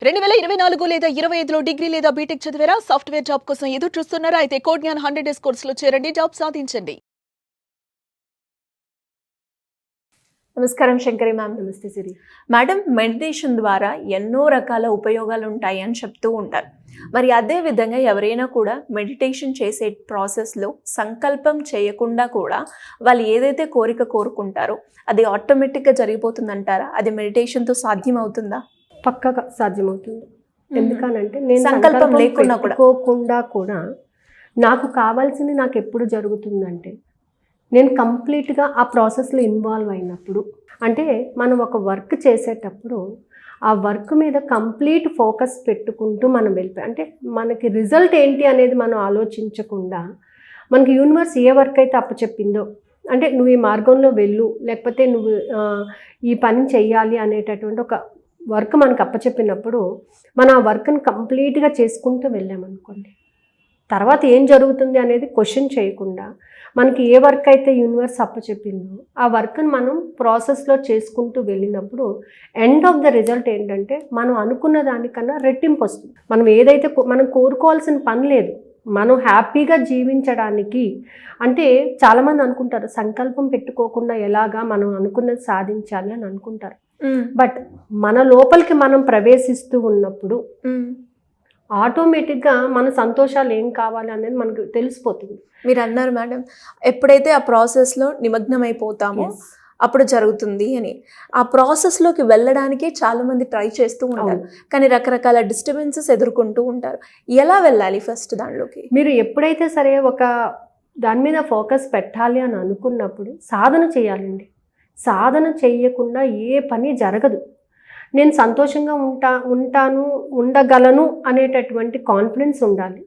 2024 లేదా 25లో డిగ్రీ లేదా బీటెక్ చదివారా? సాఫ్ట్‌వేర్ జాబ్ కోసం ఎదురు చూస్తున్నారా? అయితే కోడ్ జ్ఞాన్ 100 డేస్ కోర్సులో చేరండి, జాబ్ సాధించండి. నమస్కారం శంకరి మ్యామ్. నమస్తే సిరి. మేడం, మెడిటేషన్ ద్వారా ఎన్నో రకాల ఉపయోగాలు ఉంటాయి అని చెప్తూ ఉంటారు. మరి అదే విధంగా ఎవరైనా కూడా మెడిటేషన్ చేసే ప్రాసెస్లో సంకల్పం చేయకుండా కూడా వాళ్ళు ఏదైతే కోరిక కోరుకుంటారో అది ఆటోమేటిక్గా జరిగిపోతుందంటారా? అది మెడిటేషన్తో సాధ్యం అవుతుందా? పక్కగా సాధ్యమవుతుంది. ఎందుకనంటే నేను సంకల్పం లేకుండా కూడా నాకు కావాల్సింది నాకు ఎప్పుడు జరుగుతుందంటే నేను కంప్లీట్గా ఆ ప్రాసెస్లో ఇన్వాల్వ్ అయినప్పుడు. అంటే మనం ఒక వర్క్ చేసేటప్పుడు ఆ వర్క్ మీద కంప్లీట్ ఫోకస్ పెట్టుకుంటూ మనం వెళ్ళిపోయి, అంటే మనకి రిజల్ట్ ఏంటి అనేది మనం ఆలోచించకుండా మనకి యూనివర్స్ ఏ వర్క్ అయితే అప్పచెప్పిందో, అంటే నువ్వు ఈ మార్గంలో వెళ్ళు, లేకపోతే నువ్వు ఈ పని చెయ్యాలి అనేటటువంటి ఒక వర్క్ మనకు అప్పచెప్పినప్పుడు మనం ఆ వర్క్ని కంప్లీట్గా చేసుకుంటూ వెళ్ళామనుకోండి, తర్వాత ఏం జరుగుతుంది అనేది క్వశ్చన్ చేయకుండా మనకి ఏ వర్క్ అయితే యూనివర్స్ అప్పచెప్పిందో ఆ వర్క్ని మనం ప్రాసెస్లో చేసుకుంటూ వెళ్ళినప్పుడు ఎండ్ ఆఫ్ ద రిజల్ట్ ఏంటంటే మనం అనుకున్న దానికన్నా రెట్టింపు వస్తుంది. మనం ఏదైతే మనం కోరుకోవాల్సిన పని లేదు, మనం హ్యాపీగా జీవించడానికి. అంటే చాలామంది అనుకుంటారు సంకల్పం పెట్టుకోకుండా ఎలాగా మనం అనుకున్నది సాధించాలి అని అనుకుంటారు. బట్ మన లోపలికి మనం ప్రవేశిస్తూ ఉన్నప్పుడు ఆటోమేటిక్గా మన సంతోషాలు ఏం కావాలి అనేది మనకు తెలిసిపోతుంది. మీరు అన్నారు మేడం, ఎప్పుడైతే ఆ ప్రాసెస్లో నిమగ్నమైపోతామో అప్పుడు జరుగుతుంది అని. ఆ ప్రాసెస్లోకి వెళ్ళడానికే చాలామంది ట్రై చేస్తూ ఉంటారు, కానీ రకరకాల డిస్టర్బెన్సెస్ ఎదుర్కొంటూ ఉంటారు. ఎలా వెళ్ళాలి ఫస్ట్ దానిలోకి? మీరు ఎప్పుడైతే సరే ఒక దాని మీద ఫోకస్ పెట్టాలి అని అనుకున్నప్పుడు సాధన చేయాలండి. సాధన చేయకుండా ఏ పని జరగదు. నేను సంతోషంగా ఉండగలను అనేటటువంటి కాన్ఫిడెన్స్ ఉండాలి.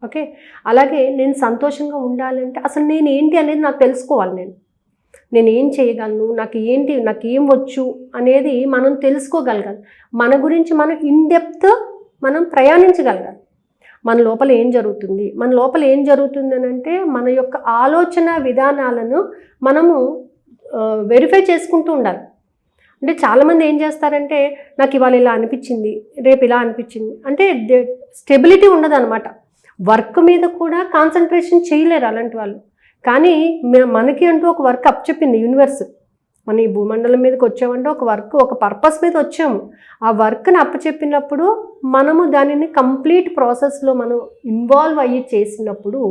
ఓకే, అలాగే నేను సంతోషంగా ఉండాలంటే అసలు నేను ఏంటి అనేది నాకు తెలుసుకోవాలి. నేను ఏం చేయగలను, నాకు ఏం వచ్చు అనేది మనం తెలుసుకోగలగాలి. మన గురించి మనం ఇన్డెప్త్ మనం ప్రయాణించగలగాలి. మన లోపల ఏం జరుగుతుంది అని అంటే మన యొక్క ఆలోచన విధానాలను మనము వెరిఫై చేసుకుంటూ ఉండాలి. అంటే చాలామంది ఏం చేస్తారంటే నాకు ఇవాళ ఇలా అనిపించింది, రేపు ఇలా అనిపించింది, అంటే స్టెబిలిటీ ఉండదు అనమాట. వర్క్ మీద కూడా కాన్సన్ట్రేషన్ చేయలేరు అలాంటి వాళ్ళు. కానీ మనకి అంటూ ఒక వర్క్ అప్పచెప్పింది యూనివర్స్. మన ఈ భూమండలం మీదకి వచ్చామంటే ఒక వర్క్, ఒక పర్పస్ మీద వచ్చాము. ఆ వర్క్ని అప్పచెప్పినప్పుడు మనము దానిని కంప్లీట్ ప్రాసెస్లో మనం ఇన్వాల్వ్ అయ్యి చేసినప్పుడు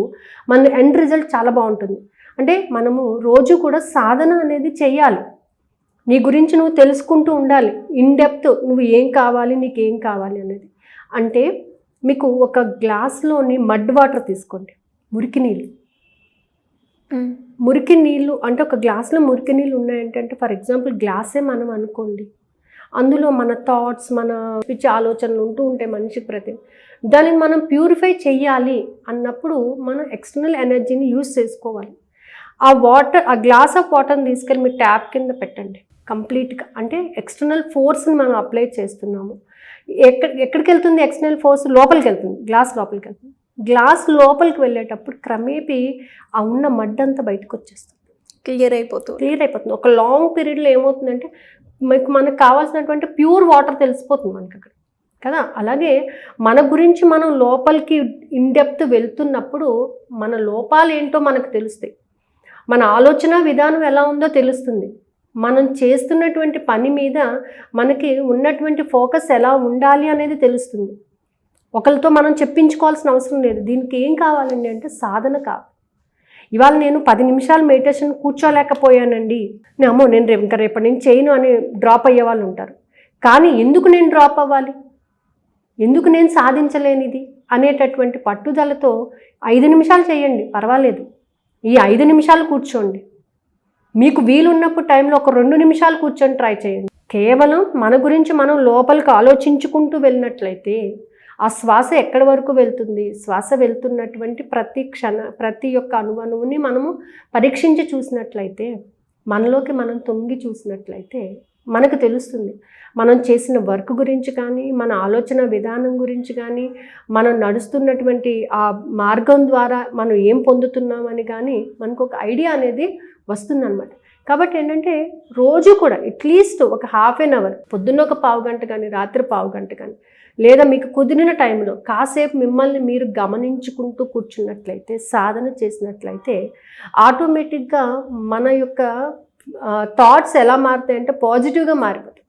మన ఎండ్ రిజల్ట్ చాలా బాగుంటుంది. అంటే మనము రోజు కూడా సాధన అనేది చెయ్యాలి. నీ గురించి నువ్వు తెలుసుకుంటూ ఉండాలి. ఇన్డెప్త్ నువ్వు ఏం కావాలి, నీకేం కావాలి అనేది. అంటే మీకు ఒక గ్లాస్లోని మడ్ వాటర్ తీసుకోండి, మురికి నీళ్ళు అంటే ఒక గ్లాస్లో మురికి నీళ్ళు ఉన్నాయంటే ఫర్ ఎగ్జాంపుల్ గ్లాసే మనం అనుకోండి, అందులో మన థాట్స్, మన పిచ్చి ఆలోచనలు ఉంటూ ఉంటాయి మనిషికి ప్రతి. దానిని మనం ప్యూరిఫై చెయ్యాలి అన్నప్పుడు మనం ఎక్స్టర్నల్ ఎనర్జీని యూజ్ చేసుకోవాలి. ఆ గ్లాస్ ఆఫ్ వాటర్ని తీసుకెళ్ళి మీరు ట్యాప్ కింద పెట్టండి కంప్లీట్గా. అంటే ఎక్స్టర్నల్ ఫోర్స్ని మనం అప్లై చేస్తున్నాము. ఎక్కడికి వెళ్తుంది ఎక్స్టర్నల్ ఫోర్స్? లోపలికి వెళ్తుంది, గ్లాస్ లోపలికి వెళ్తుంది. గ్లాస్ లోపలికి వెళ్ళేటప్పుడు క్రమేపీ ఆ ఉన్న మడ్ అంతా బయటకు వచ్చేస్తుంది, క్లియర్ అయిపోతుంది. ఒక లాంగ్ పీరియడ్లో ఏమవుతుందంటే మనకు కావాల్సినటువంటి ప్యూర్ వాటర్ తెలిసిపోతుంది మనకి అక్కడ కదా. అలాగే మన గురించి మనం లోపలికి ఇన్డెప్త్ వెళ్తున్నప్పుడు మన లోపాలు ఏంటో మనకు తెలుస్తాయి, మన ఆలోచన విధానం ఎలా ఉందో తెలుస్తుంది, మనం చేస్తున్నటువంటి పని మీద మనకి ఉన్నటువంటి ఫోకస్ ఎలా ఉండాలి అనేది తెలుస్తుంది. ఒకరితో మనం చెప్పించుకోవాల్సిన అవసరం లేదు. దీనికి ఏం కావాలండి అంటే సాధన కావాలి. ఇవాళ నేను 10 నిమిషాలు మెడిటేషన్ కూర్చోలేకపోయానండి, నేను ఇంకా రేపటి నుంచి చేయను అని డ్రాప్ అయ్యే వాళ్ళు ఉంటారు. కానీ ఎందుకు నేను డ్రాప్ అవ్వాలి, ఎందుకు నేను సాధించలేనిది అనేటటువంటి పట్టుదలతో 5 నిమిషాలు చేయండి, పర్వాలేదు. ఈ 5 నిమిషాలు కూర్చోండి. మీకు వీలున్నప్పుడు టైంలో ఒక 2 నిమిషాలు కూర్చొని ట్రై చేయండి. కేవలం మన గురించి మనం లోపలికి ఆలోచించుకుంటూ వెళ్ళినట్లయితే ఆ శ్వాస ఎక్కడి వరకు వెళ్తుంది, శ్వాస వెళ్తున్నటువంటి ప్రతి యొక్క అణువుని మనము పరీక్షించి చూసినట్లయితే, మనలోకి మనం తొంగి చూసినట్లయితే మనకు తెలుస్తుంది మనం చేసిన వర్క్ గురించి కానీ, మన ఆలోచన విధానం గురించి కానీ, మనం నడుస్తున్నటువంటి ఆ మార్గం ద్వారా మనం ఏం పొందుతున్నామని కానీ మనకు ఒక ఐడియా అనేది వస్తుందన్నమాట. కాబట్టి ఏంటంటే రోజు కూడా అట్లీస్ట్ ఒక ½ an hour, పొద్దున్న ఒక ½ గంట కానీ, రాత్రి ½ గంట కానీ లేదా మీకు కుదిరిన టైంలో కాసేపు మిమ్మల్ని మీరు గమనించుకుంటూ కూర్చున్నట్లయితే, సాధన చేసినట్లయితే ఆటోమేటిక్గా మన యొక్క థాట్స్ ఎలా మారుతాయంటే పాజిటివ్గా మారిపోతాయి.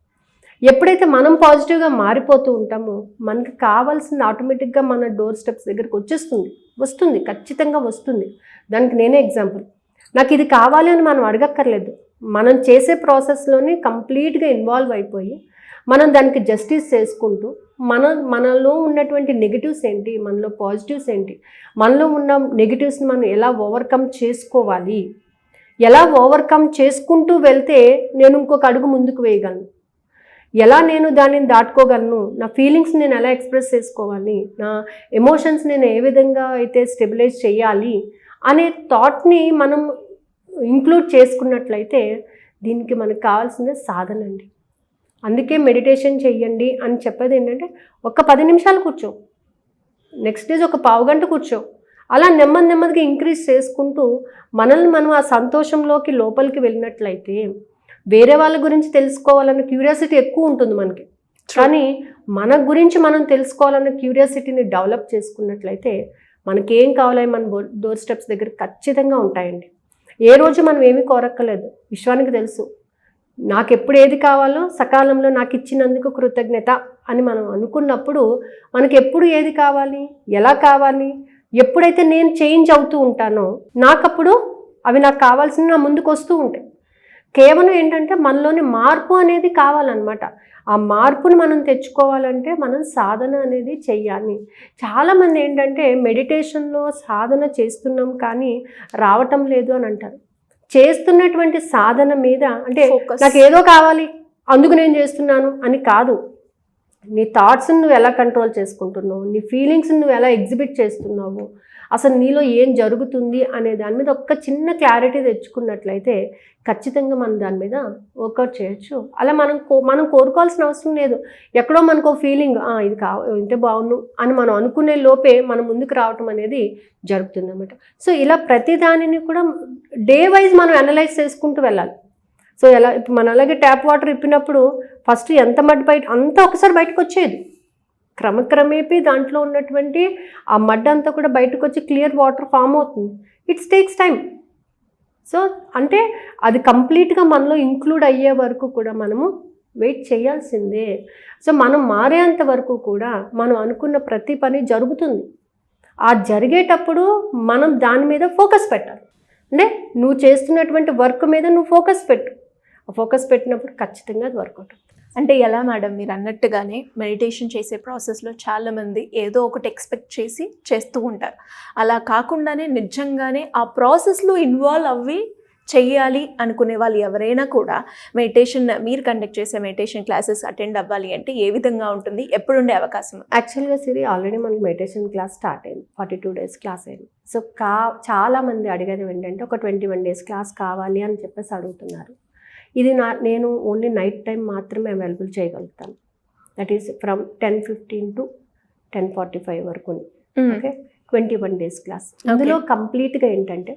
ఎప్పుడైతే మనం పాజిటివ్గా మారిపోతూ ఉంటామో మనకి కావాల్సింది ఆటోమేటిక్గా మన డోర్ స్టెప్స్ దగ్గరికి వస్తుంది, ఖచ్చితంగా వస్తుంది. దానికి నేనే ఎగ్జాంపుల్. నాకు ఇది కావాలి అని మనం అడగక్కర్లేదు, మనం చేసే ప్రాసెస్లోనే కంప్లీట్గా ఇన్వాల్వ్ అయిపోయి మనం దానికి జస్టిస్ చేసుకుంటూ మనలో ఉన్నటువంటి నెగిటివ్స్ ఏంటి, మనలో పాజిటివ్స్ ఏంటి, మనలో ఉన్న నెగిటివ్స్ని మనం ఎలా ఓవర్కమ్ చేసుకోవాలి, ఎలా ఓవర్కమ్ చేసుకుంటూ వెళ్తే నేను ఇంకొక అడుగు ముందుకు వేయగలను, ఎలా నేను దానిని దాటుకోగలను, నా ఫీలింగ్స్ నేను ఎలా ఎక్స్ప్రెస్ చేసుకోవాలి, నా ఎమోషన్స్ నేను ఏ విధంగా అయితే స్టెబిలైజ్ చేయాలి అనే థాట్ని మనం ఇంక్లూడ్ చేసుకున్నట్లయితే దీనికి మనకు కావాల్సిందే సాధన అండి. అందుకే మెడిటేషన్ చెయ్యండి అని చెప్పేది ఏంటంటే ఒక 10 నిమిషాలు కూర్చో, నెక్స్ట్ డేస్ ఒక పావు గంట కూర్చో, అలా నెమ్మదిగా ఇంక్రీజ్ చేసుకుంటూ మనల్ని మనం ఆ సంతోషంలోకి లోపలికి వెళ్ళినట్లయితే వేరే వాళ్ళ గురించి తెలుసుకోవాలన్న క్యూరియాసిటీ ఎక్కువ ఉంటుంది మనకి. కానీ మన గురించి మనం తెలుసుకోవాలన్న క్యూరియాసిటీని డెవలప్ చేసుకున్నట్లయితే మనకేం కావాలో మన డోర్ స్టెప్స్ దగ్గర ఖచ్చితంగా ఉంటాయండి. ఏ రోజు మనం ఏమీ కోరక్కలేదు, విశ్వానికి తెలుసు నాకు ఎప్పుడు ఏది కావాలో సకాలంలో నాకు ఇచ్చినందుకు కృతజ్ఞత అని మనం అనుకున్నప్పుడు మనకి ఎప్పుడు ఏది కావాలి, ఎలా కావాలి, ఎప్పుడైతే నేను చేంజ్ అవుతూ ఉంటానో నాకప్పుడు అవి నాకు కావాల్సిన నా ముందుకు వస్తూ ఉంటాయి. కేవలం ఏంటంటే మనలోని మార్పు అనేది కావాలన్నమాట. ఆ మార్పుని మనం తెచ్చుకోవాలంటే మనం సాధన అనేది చెయ్యాలి. చాలామంది ఏంటంటే మెడిటేషన్లో సాధన చేస్తున్నాం కానీ రావటం లేదు అని అంటారు. చేస్తున్నటువంటి సాధన మీద అంటే నాకు ఏదో కావాలి అందుకు నేను చేస్తున్నాను అని కాదు. నీ థాట్స్ని నువ్వు ఎలా కంట్రోల్ చేసుకుంటున్నావు, నీ ఫీలింగ్స్ని నువ్వు ఎలా ఎగ్జిబిట్ చేస్తున్నావు, అసలు నీలో ఏం జరుగుతుంది అనే దాని మీద ఒక్క చిన్న క్లారిటీ తెచ్చుకున్నట్లయితే ఖచ్చితంగా మనం దాని మీద వర్కౌట్ చేయొచ్చు. అలా మనం కోరుకోవాల్సిన అవసరం లేదు. ఎక్కడో మనకు ఫీలింగ్ ఇది ఇంటే బాగుండు అని మనం అనుకునే లోపే మనం ముందుకు రావటం అనేది జరుగుతుంది అన్నమాట. సో ఇలా ప్రతి దానిని కూడా డే వైజ్ మనం అనలైజ్ చేసుకుంటూ వెళ్ళాలి. సో ఎలా ఇప్పుడు మనం అలాగే ట్యాప్ వాటర్ ఇప్పినప్పుడు ఫస్ట్ ఎంత మట్టి బయట అంతా ఒకసారి బయటకు వచ్చేది, క్రమక్రమేపీ దాంట్లో ఉన్నటువంటి ఆ మడ్ అంతా కూడా బయటకు వచ్చి క్లియర్ వాటర్ ఫామ్ అవుతుంది. It's takes time. సో అంటే అది కంప్లీట్గా మనలో ఇంక్లూడ్ అయ్యే వరకు కూడా మనము వెయిట్ చేయాల్సిందే. సో మనం మారేంత వరకు కూడా మనం అనుకున్న ప్రతి పని జరుగుతుంది. ఆ జరిగేటప్పుడు మనం దాని మీద ఫోకస్ పెట్టాలి. అంటే నువ్వు చేస్తున్నటువంటి వర్క్ మీద నువ్వు ఫోకస్ పెట్టు. ఆ ఫోకస్ పెట్టినప్పుడు ఖచ్చితంగా అది వర్కౌట్ అవుతుంది. అంటే ఎలా మేడం, మీరు అన్నట్టుగానే మెడిటేషన్ చేసే ప్రాసెస్లో చాలామంది ఏదో ఒకటి ఎక్స్పెక్ట్ చేసి చేస్తూ ఉంటారు. అలా కాకుండానే నిజంగానే ఆ ప్రాసెస్లో ఇన్వాల్వ్ అవ్వి చెయ్యాలి అనుకునే వాళ్ళు ఎవరైనా కూడా మెడిటేషన్, మీరు కండక్ట్ చేసే మెడిటేషన్ క్లాసెస్ అటెండ్ అవ్వాలి అంటే ఏ విధంగా ఉంటుంది, ఎప్పుడు ఉండే అవకాశం? యాక్చువల్గా సిరి ఆల్రెడీ మనకి మెడిటేషన్ క్లాస్ స్టార్ట్ అయింది, 42 days క్లాస్ అయింది. సో చాలామంది అడిగేది ఏంటంటే ఒక 21 days క్లాస్ కావాలి అని చెప్పేసి అడుగుతున్నారు. ఇది నేను ఓన్లీ నైట్ టైం మాత్రమే అవైలబుల్ చేయగలుగుతాను. దట్ ఈస్ ఫ్రమ్ 10:15 to 10:45 వరకు. Okay, 21 days class. అందులో కంప్లీట్గా ఏంటంటే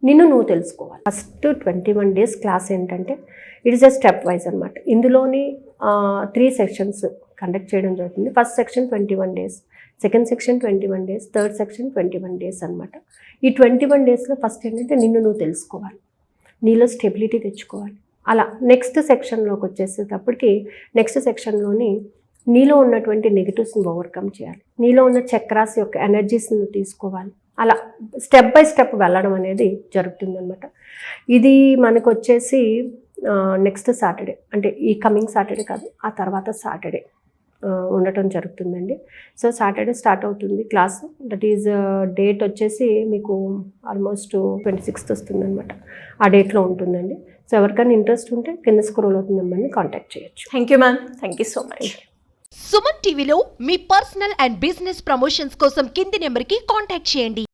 నువ్వు తెలుసుకోవాలి. ఫస్ట్ 21 days క్లాస్ ఏంటంటే it is a step wise అనమాట. ఇందులోని 3 sections కండక్ట్ చేయడం జరుగుతుంది. First section 21 days, second section 21 days, third section 21 days అనమాట. ఈ 21 daysలో ఫస్ట్ ఏంటంటే నువ్వు తెలుసుకోవాలి, నీలో స్టెబిలిటీ తెచ్చుకోవాలి. అలా నెక్స్ట్ సెక్షన్లోకి వచ్చేసేటప్పటికి నెక్స్ట్ సెక్షన్లోని నీలో ఉన్నటువంటి నెగిటివ్స్ని ఓవర్కమ్ చేయాలి, నీలో ఉన్న చక్రాస్ యొక్క ఎనర్జీస్ని తీసుకోవాలి. అలా స్టెప్ బై స్టెప్ వెళ్ళడం అనేది జరుగుతుంది అనమాట. ఇది మనకు వచ్చేసి నెక్స్ట్ సాటర్డే, అంటే ఈ కమింగ్ సాటర్డే కాదు, ఆ తర్వాత సాటర్డే ఉండటం జరుగుతుందండి. సో సాటర్డే స్టార్ట్ అవుతుంది క్లాస్. దట్ ఈజ్ డేట్ వచ్చేసి మీకు ఆల్మోస్ట్ 26th వస్తుందన్నమాట. ఆ డేట్లో ఉంటుందండి. సో ఎవరికైనా ఇంట్రెస్ట్ ఉంటే కింద స్క్రోల్ అవుతున్న నెంబర్ని కాంటాక్ట్ చేయొచ్చు. Thank you ma'am, thank you so much. Suman టీవీలో మీ పర్సనల్ అండ్ బిజినెస్ ప్రమోషన్స్ కోసం కింది నెంబర్కి కాంటాక్ట్ చేయండి.